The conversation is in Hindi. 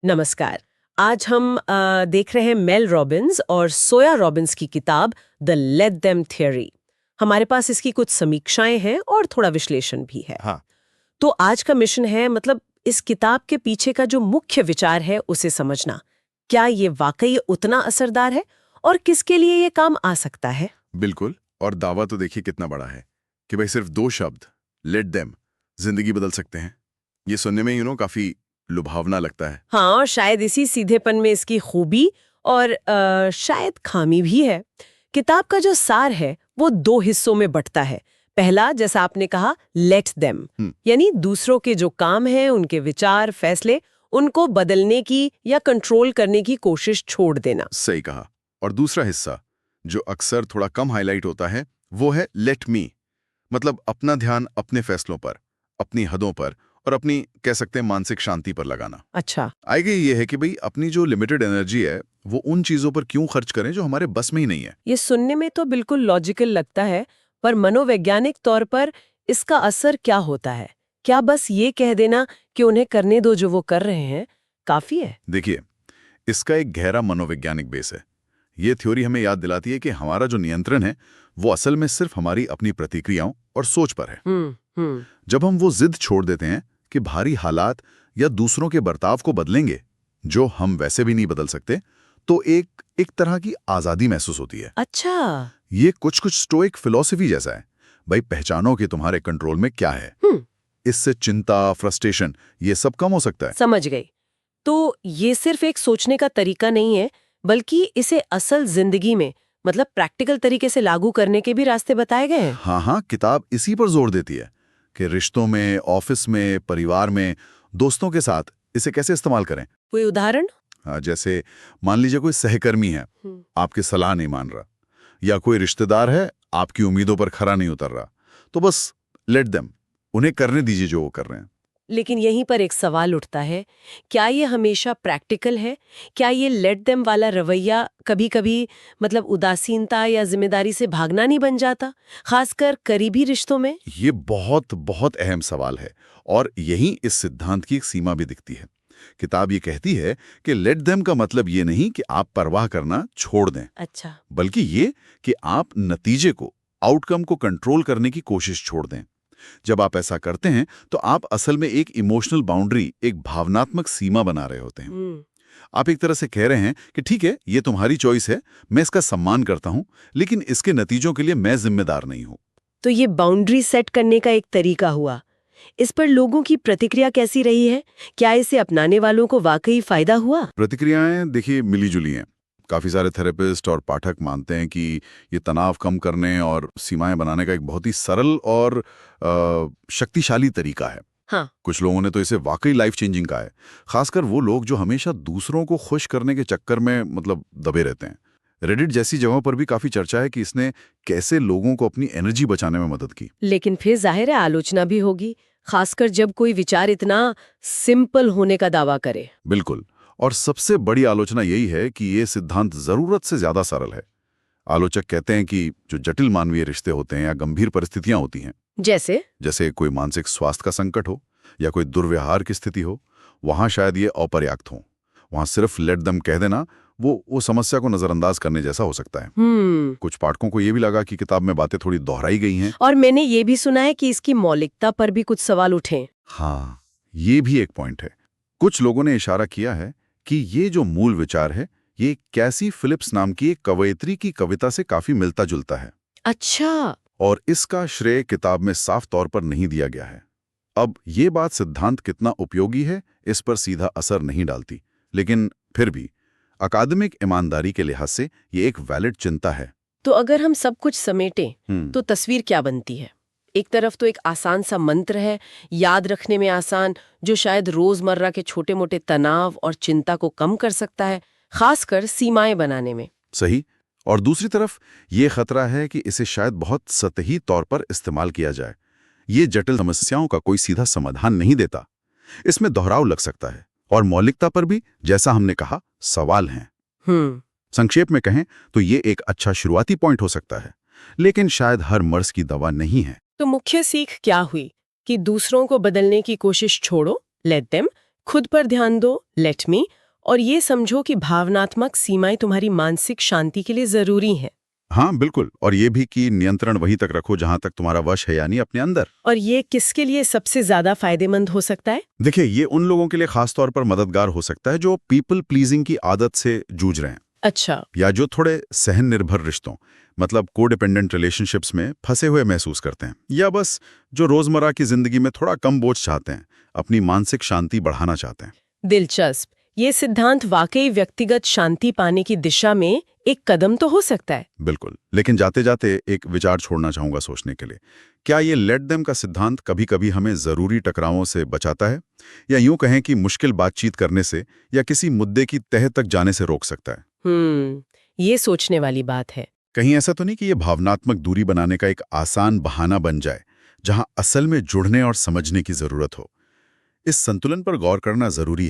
नमस्कार। आज हम देख रहे हैं मेल रॉबिन्स और सोया रॉबिन्स की किताब द लेट देम थियरी। हमारे पास इसकी कुछ समीक्षाएं हैं और थोड़ा विश्लेषण भी है। हाँ, तो आज का मिशन है मतलब इस किताब के पीछे का जो मुख्य विचार है उसे समझना। क्या ये वाकई उतना असरदार है और किसके लिए ये काम आ सकता है? बिल्कुल। और दावा तो देखिए कितना बड़ा है कि भाई सिर्फ 2 शब्द लेट देम जिंदगी बदल सकते हैं। ये सुनने में काफी लुभावना लगता है। हाँ, और शायद इसी सीधेपन में इसकी खूबी और शायद खामी भी है। किताब का जो सार है वो 2 हिस्सों में बंटता है। पहला, जैसा आपने कहा, लेट देम, यानी दूसरों के जो काम हैं, उनके विचार, फैसले, उनको बदलने की या कंट्रोल करने की कोशिश छोड़ देना। सही कहा। और दूसरा हिस्सा जो अक्सर थोड़ा कम हाईलाइट होता है वो है लेट मी, मतलब अपना ध्यान अपने फैसलों पर, अपनी हदों पर और अपनी कह सकते हैं मानसिक शांति पर लगाना। अच्छा। आगे ये है कि भाई अपनी जो लिमिटेड एनर्जी है वो उन चीजों पर क्यों खर्च करें जो हमारे बस में ही नहीं है। ये सुनने में तो बिल्कुल लॉजिकल लगता है, पर मनोवैज्ञानिक तौर पर इसका असर क्या होता है? क्या बस ये कह देना कि उन्हें करने दो जो वो कर रहे हैं, काफी है? देखिए, इसका एक गहरा मनोवैज्ञानिक बेस है। ये थ्योरी हमें याद दिलाती है कि हमारा जो नियंत्रण है वो असल में सिर्फ हमारी अपनी प्रतिक्रियाओं और सोच पर है। हम्म। जब हम वो जिद छोड़ देते हैं कि भारी हालात या दूसरों के बर्ताव को बदलेंगे जो हम वैसे भी नहीं बदल सकते, तो एक तरह की आजादी महसूस होती है। अच्छा। ये कुछ स्टोइक फिलॉसफी जैसा है। भाई पहचानो कि तुम्हारे कंट्रोल में क्या है। इससे चिंता, फ्रस्ट्रेशन ये सब कम हो सकता है। समझ गई। तो ये सिर्फ एक सोचने का तरीका नहीं है, बल्कि इसे असल जिंदगी में मतलब प्रैक्टिकल तरीके से लागू करने के भी रास्ते बताए गए हैं। हाँ हाँ, किताब इसी पर जोर देती है कि रिश्तों में, ऑफिस में, परिवार में, दोस्तों के साथ इसे कैसे इस्तेमाल करें। कोई उदाहरण? हाँ, जैसे मान लीजिए कोई सहकर्मी है, आपकी सलाह नहीं मान रहा, या कोई रिश्तेदार है, आपकी उम्मीदों पर खरा नहीं उतर रहा, तो बस लेट देम, उन्हें करने दीजिए जो वो कर रहे हैं। लेकिन यहीं पर एक सवाल उठता है, क्या ये हमेशा प्रैक्टिकल है? क्या ये लेट देम वाला रवैया कभी-कभी मतलब उदासीनता या जिम्मेदारी से भागना नहीं बन जाता, खासकर करीबी रिश्तों में? ये बहुत बहुत अहम सवाल है और यहीं इस सिद्धांत की एक सीमा भी दिखती है। किताब ये कहती है कि लेट देम का मतलब ये नहीं कि आप परवाह करना छोड़ दें, अच्छा। बल्कि ये कि आप नतीजे को, आउटकम को कंट्रोल करने की कोशिश छोड़ दें। जब आप ऐसा करते हैं तो आप असल में एक इमोशनल बाउंड्री, एक भावनात्मक सीमा बना रहे होते हैं। आप एक तरह से कह रहे हैं कि ठीक है, ये तुम्हारी चॉइस है, मैं इसका सम्मान करता हूं, लेकिन इसके नतीजों के लिए मैं जिम्मेदार नहीं हूं। तो ये बाउंड्री सेट करने का एक तरीका हुआ। इस पर लोगों की प्रतिक्रिया कैसी रही है? क्या इसे अपनाने वालों को वाकई फायदा हुआ? प्रतिक्रियाएं देखिए मिली-जुली हैं। काफ़ी सारे थेरेपिस्ट और पाठक मानते हैं कि ये तनाव कम करने और सीमाएं बनाने का एक बहुत ही सरल और शक्तिशाली तरीका है। हाँ। कुछ लोगों ने तो इसे वाकई लाइफ चेंजिंग कहा है, खासकर वो लोग जो हमेशा दूसरों को खुश करने के चक्कर में दबे रहते हैं। रेडिट जैसी जगहों पर भी काफ़ी चर्चा है कि इसने कैसे लोगों को अपनी एनर्जी बचाने में मदद की। लेकिन फिर जाहिर है आलोचना भी होगी, खासकर जब कोई विचार इतना सिंपल होने का दावा करे। बिल्कुल। और सबसे बड़ी आलोचना यही है कि ये सिद्धांत जरूरत से ज्यादा सरल है। आलोचक कहते हैं कि जो जटिल मानवीय रिश्ते होते हैं या गंभीर परिस्थितियां होती हैं, जैसे कोई मानसिक स्वास्थ्य का संकट हो या कोई दुर्व्यवहार की स्थिति हो, वहां शायद ये अपर्याप्त हो। वहां सिर्फ लेट देम कह देना वो समस्या को नजरअंदाज करने जैसा हो सकता है। कुछ पाठकों को ये भी लगा कि किताब में बातें थोड़ी दोहराई गई हैं। और मैंने ये भी सुना है कि इसकी मौलिकता पर भी कुछ सवाल उठे। हाँ, ये भी एक पॉइंट है। कुछ लोगों ने इशारा किया है कि ये जो मूल विचार है, ये कैसी फिलिप्स नाम की एक कवयित्री की कविता से काफी मिलता जुलता है। अच्छा। और इसका श्रेय किताब में साफ तौर पर नहीं दिया गया है। अब ये बात सिद्धांत कितना उपयोगी है इस पर सीधा असर नहीं डालती, लेकिन फिर भी अकादमिक ईमानदारी के लिहाज से ये एक वैलिड चिंता है। तो अगर हम सब कुछ समेटें तो तस्वीर क्या बनती है? एक तरफ तो एक आसान सा मंत्र है, याद रखने में आसान, जो शायद रोजमर्रा के छोटे मोटे तनाव और चिंता को कम कर सकता है, खासकर सीमाएं बनाने में। सही। और दूसरी तरफ ये खतरा है कि इसे शायद बहुत सतही तौर पर इस्तेमाल किया जाए। ये जटिल समस्याओं का कोई सीधा समाधान नहीं देता। इसमें दोहराव लग सकता है और मौलिकता पर भी, जैसा हमने कहा, सवाल हैं। संक्षेप में कहें तो ये एक अच्छा शुरुआती पॉइंट हो सकता है, लेकिन शायद हर मर्ज की दवा नहीं है। तो मुख्य सीख क्या हुई? कि दूसरों को बदलने की कोशिश छोड़ो, लेट देम, खुद पर ध्यान दो, लेट मी, और ये समझो कि भावनात्मक सीमाएं तुम्हारी मानसिक शांति के लिए जरूरी हैं। हाँ बिल्कुल, और ये भी कि नियंत्रण वहीं तक रखो जहां तक तुम्हारा वश है, यानी अपने अंदर। और ये किसके लिए सबसे ज्यादा फायदेमंद हो सकता है? देखिए, ये उन लोगों के लिए खासतौर पर मददगार हो सकता है जो पीपल प्लीजिंग की आदत से जूझ रहे हैं। अच्छा। या जो थोड़े सहन निर्भर रिश्तों, मतलब कोडिपेंडेंट रिलेशनशिप्स में फंसे हुए महसूस करते हैं, या बस जो रोजमर्रा की जिंदगी में थोड़ा कम बोझ चाहते हैं, अपनी मानसिक शांति बढ़ाना चाहते हैं। दिलचस्प। ये सिद्धांत वाकई व्यक्तिगत शांति पाने की दिशा में एक कदम तो हो सकता है। बिल्कुल, लेकिन जाते जाते एक विचार छोड़ना चाहूंगा सोचने के लिए। क्या ये लेट देम का सिद्धांत कभी-कभी हमें जरूरी टकरावों से बचाता है, या यूं कहें कि मुश्किल बातचीत करने से या किसी मुद्दे की तह तक जाने से रोक सकता है? ये सोचने वाली बात है। कहीं ऐसा तो नहीं कि ये भावनात्मक दूरी बनाने का एक आसान बहाना बन जाए, जहां असल में जुड़ने और समझने की जरूरत हो? इस संतुलन पर गौर करना जरूरी है।